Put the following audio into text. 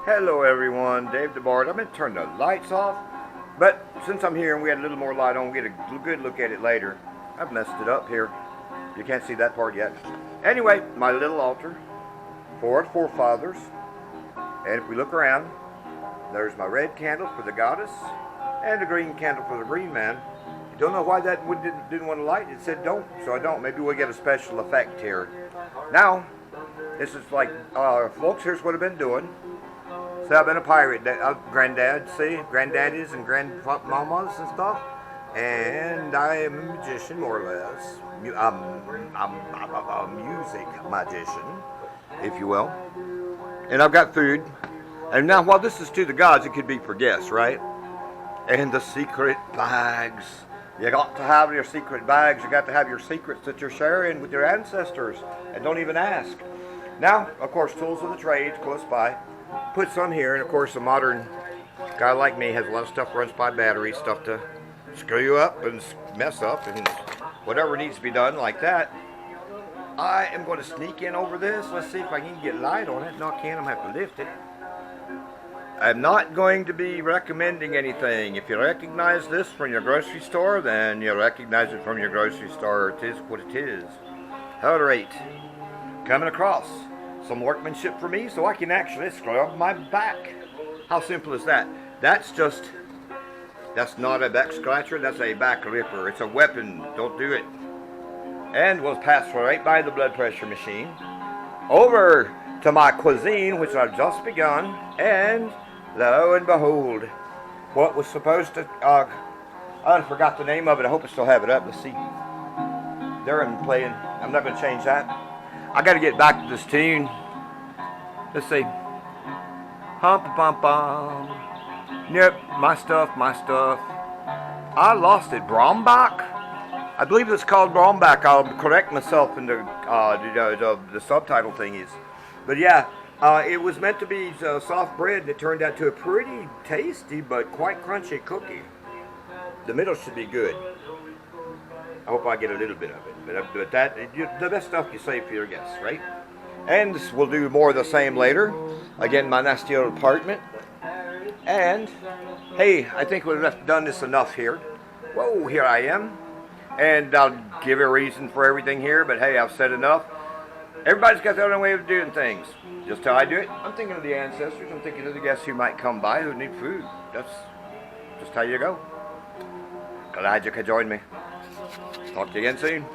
Hello everyone, Dave DeBard. I'm going to turn the lights off, but since I'm here and we had a little more light on, we'll get a good look at it later. I've messed it up here. You can't see that part yet. Anyway, my little altar for our forefathers. And if we look around, there's my red candle for the goddess and the green candle for the green man. You don't know why that one didn't want to light. It said don't, so I don't. Maybe we'll get a special effect here. Now, this is like, folks, here's what I've been doing. So I've been a pirate, granddad, see, granddaddies and grandmamas and stuff, and I am a magician, more or less. I'm a music magician, if you will. And I've got food. And now, while this is to the gods, it could be for guests, right? And the secret bags. You got to have your secret bags. You got to have your secrets that you're sharing with your ancestors, and don't even ask. Now, of course, tools of the trade, close by. Put some here, and of course a modern guy like me has a lot of stuff runs by battery, stuff to screw you up and mess up and whatever needs to be done like that. I am going to sneak in over this. Let's see if I can get light on it. No, I can't. I'm going to have to lift it. I'm not going to be recommending anything. If you recognize this from your grocery store, then you recognize it from your grocery store. It is what it is. At rate, coming across some workmanship for me so I can actually scrub my back. How simple is that? That's not a back scratcher, that's a back ripper. It's a weapon, don't do it. And we'll pass right by the blood pressure machine, over to my cuisine, which I've just begun, and lo and behold, what was supposed to, I forgot the name of it, I hope I still have it up, let's see. There I'm playing, I'm not going to change that. I got to get back to this tune. Let's see. Hump bum bum. Yep, my stuff. I lost it. Brombach? I believe it's called Brombach. I'll correct myself in the subtitle thingies. But yeah, it was meant to be soft bread, and it turned out to a pretty tasty but quite crunchy cookie. The middle should be good. I hope I get a little bit of it. But the best stuff you save for your guests, right? And we'll do more of the same later. Again, my nasty old apartment. And, hey, I think we've done this enough here. Whoa, here I am. And I'll give you a reason for everything here, but hey, I've said enough. Everybody's got their own way of doing things. Just how I do it. I'm thinking of the ancestors. I'm thinking of the guests who might come by who need food. That's just how you go. Glad you could join me. Talk to you again soon.